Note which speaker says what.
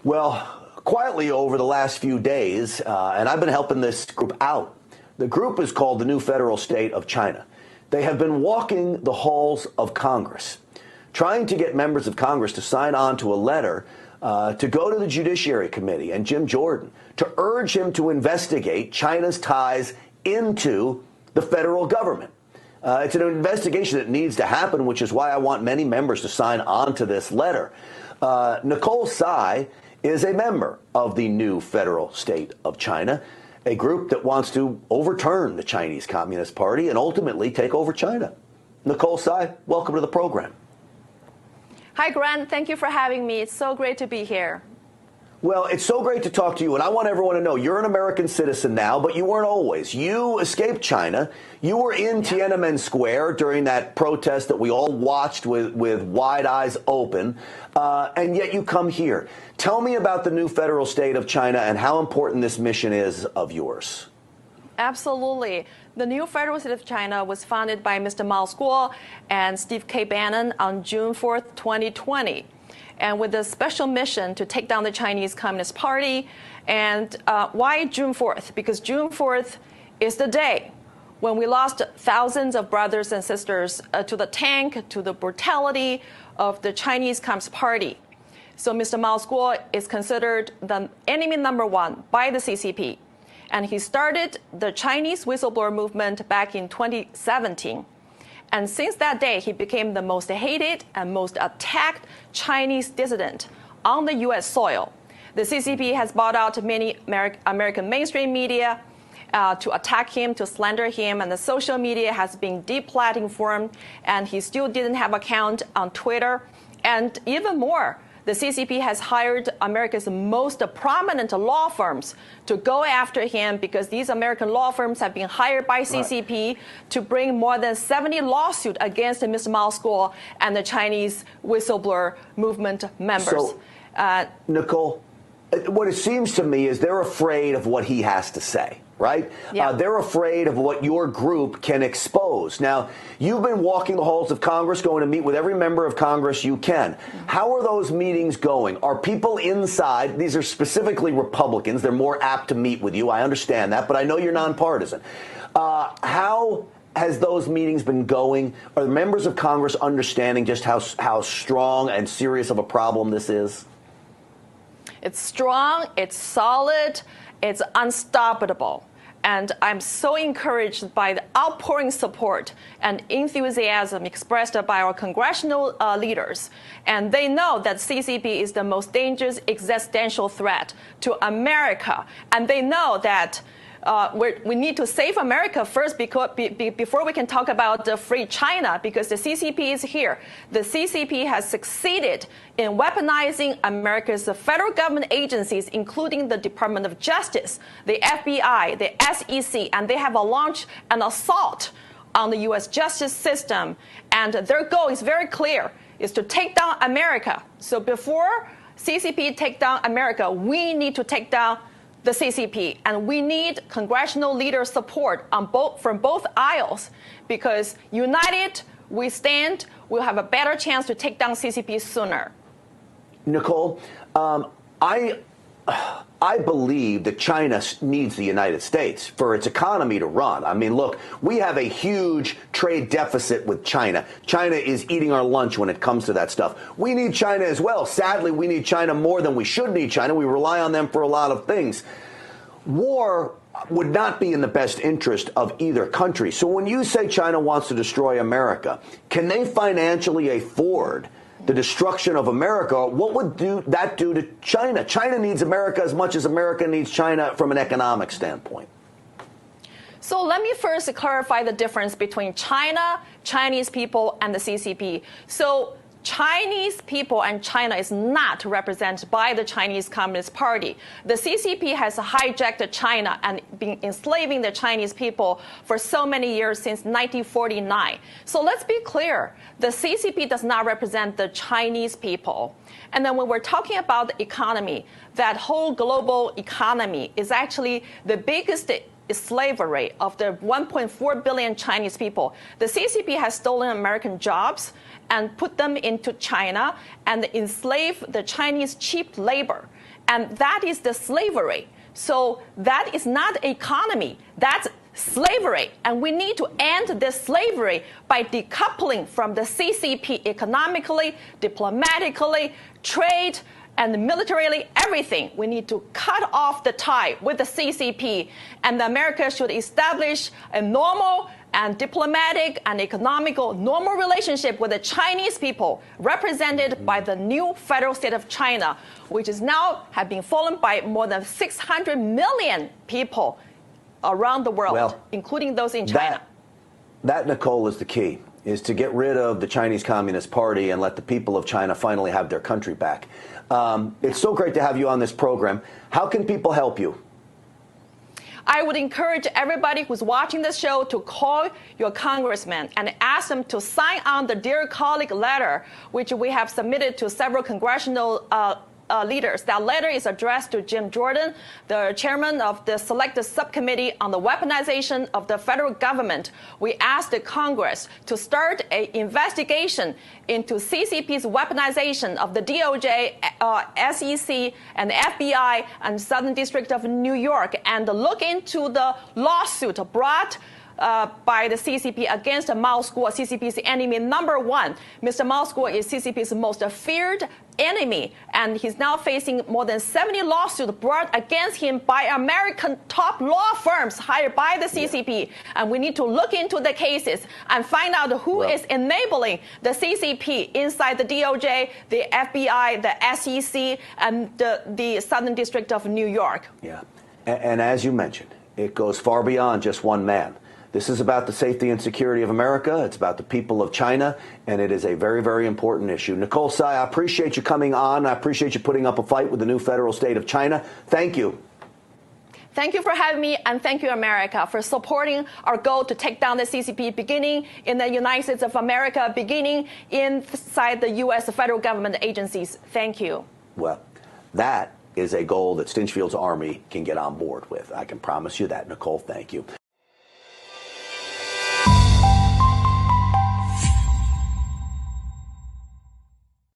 Speaker 1: Well, quietly over the last few days, and I've been helping this group out. The group is called the New Federal State of China. They have been walking the halls of Congress, trying to get members of Congress to sign on to a letter to go to the Judiciary Committee and Jim Jordan to urge him to investigate China's ties into the federal government. It's an investigation that needs to happen, which is why I want many members to sign on to this letter. Nicole Tsai is a member of the New Federal State of China, a group that wants to overturn the Chinese Communist Party and ultimately take over China. Nicole Tsai, welcome to the program.
Speaker 2: Hi, Grant. Thank you for having me. It's so great to be here.
Speaker 1: Well, it's so great to talk to you, and I want everyone to know you're an American citizen now, but you weren't always. You escaped China. You were in Tiananmen Square during that protest that we all watched with wide eyes open, and yet you come here. Tell me about the New Federal State of China and how important this mission is of yours.
Speaker 2: Absolutely. The New Federal State of China was founded by Mr. Mao Guo and Steve K. Bannon on June 4th, 2020. And with a special mission to take down the Chinese Communist Party. And why June 4th? Because June 4th is the day when we lost thousands of brothers and sisters to the tank, to the brutality of the Chinese Communist Party. So Mr. Mao Guo is considered the enemy number one by the CCP. And he started the Chinese whistleblower movement back in 2017. And since that day, he became the most hated and most attacked Chinese dissident on the U.S. soil. The CCP has bought out many American mainstream media to attack him, to slander him, and the social media has been deplatformed, and he still didn't have an account on Twitter. And even more, the CCP has hired America's most prominent law firms to go after him because these American law firms have been hired by CCP to bring more than 70 lawsuits against Mr. Mao Guo and the Chinese whistleblower movement members.
Speaker 1: So, Nicole, what it seems to me is they're afraid of what he has to say. Right?
Speaker 2: Yeah.
Speaker 1: They're afraid of what your group can expose. Now, you've been walking the halls of Congress, going to meet with every member of Congress you can. How are those meetings going? Are people inside? These are specifically Republicans. They're more apt to meet with you. I understand that, but I know you're nonpartisan. How has those meetings been going? Are the members of Congress understanding just how strong and serious of a problem this is?
Speaker 2: It's strong, it's solid, it's unstoppable. And I'm so encouraged by the outpouring support and enthusiasm expressed by our congressional leaders. And they know that CCP is the most dangerous existential threat to America. And they know that we need to save America first before we can talk about the free China, because the CCP is here. The CCP has succeeded in weaponizing America's federal government agencies, including the Department of Justice, the FBI, the SEC, and they have launched an assault on the U.S. justice system. And their goal is very clear, is to take down America. So before CCP take down America, we need to take down the CCP, and we need congressional leader support from both aisles, because united we stand, we'll have a better chance to take down CCP sooner.
Speaker 1: Nicole, I believe that China needs the United States for its economy to run. I mean, look, we have a huge trade deficit with China. China is eating our lunch when it comes to that stuff. We need China as well. Sadly, we need China more than we should need China. We rely on them for a lot of things. War would not be in the best interest of either country. So when you say China wants to destroy America, can they financially afford the destruction of America? What would that do to China? China needs America as much as America needs China from an economic standpoint.
Speaker 2: So let me first clarify the difference between China, Chinese people, and the CCP. So Chinese people and China is not represented by the Chinese Communist Party. The CCP has hijacked China and been enslaving the Chinese people for so many years since 1949. So let's be clear. The CCP does not represent the Chinese people. And then when we're talking about the economy, that whole global economy is actually the biggest slavery of the 1.4 billion Chinese people. The CCP has stolen American jobs and put them into China and enslaved the Chinese cheap labor. And that is the slavery. So that is not economy. That's slavery. And we need to end this slavery by decoupling from the CCP economically, diplomatically, trade, and militarily, everything. We need to cut off the tie with the CCP. And America should establish a normal and diplomatic and economical normal relationship with the Chinese people, represented by the new federal state of China, which is now have been followed by more than 600 million people around the world, including those in China.
Speaker 1: That, Nicole, is the key, is to get rid of the Chinese Communist Party and let the people of China finally have their country back. It's so great to have you on this program. How can people help you?
Speaker 2: I would encourage everybody who's watching this show to call your congressman and ask them to sign on the Dear Colleague letter, which we have submitted to several congressional leaders. That letter is addressed to Jim Jordan, the chairman of the Select Subcommittee on the Weaponization of the Federal Government. We asked the Congress to start an investigation into CCP's weaponization of the DOJ, SEC, and the FBI and Southern District of New York, and look into the lawsuit brought by the CCP against Mao Skuo, CCP's enemy number one. Mr. Mao Skuo is CCP's most feared enemy, and he's now facing more than 70 lawsuits brought against him by American top law firms hired by the CCP. And we need to look into the cases and find out who is enabling the CCP inside the DOJ, the FBI, the SEC, and the Southern District of New York.
Speaker 1: Yeah, and as you mentioned, it goes far beyond just one man. This is about the safety and security of America. It's about the people of China, and it is a very, very important issue. Nicole Tsai, I appreciate you coming on. I appreciate you putting up a fight with the new federal state of China. Thank you.
Speaker 2: Thank you for having me, and thank you, America, for supporting our goal to take down the CCP, beginning in the United States of America, beginning inside the U.S. federal government agencies. Thank you.
Speaker 1: Well, that is a goal that Stinchfield's Army can get on board with. I can promise you that. Nicole, thank you.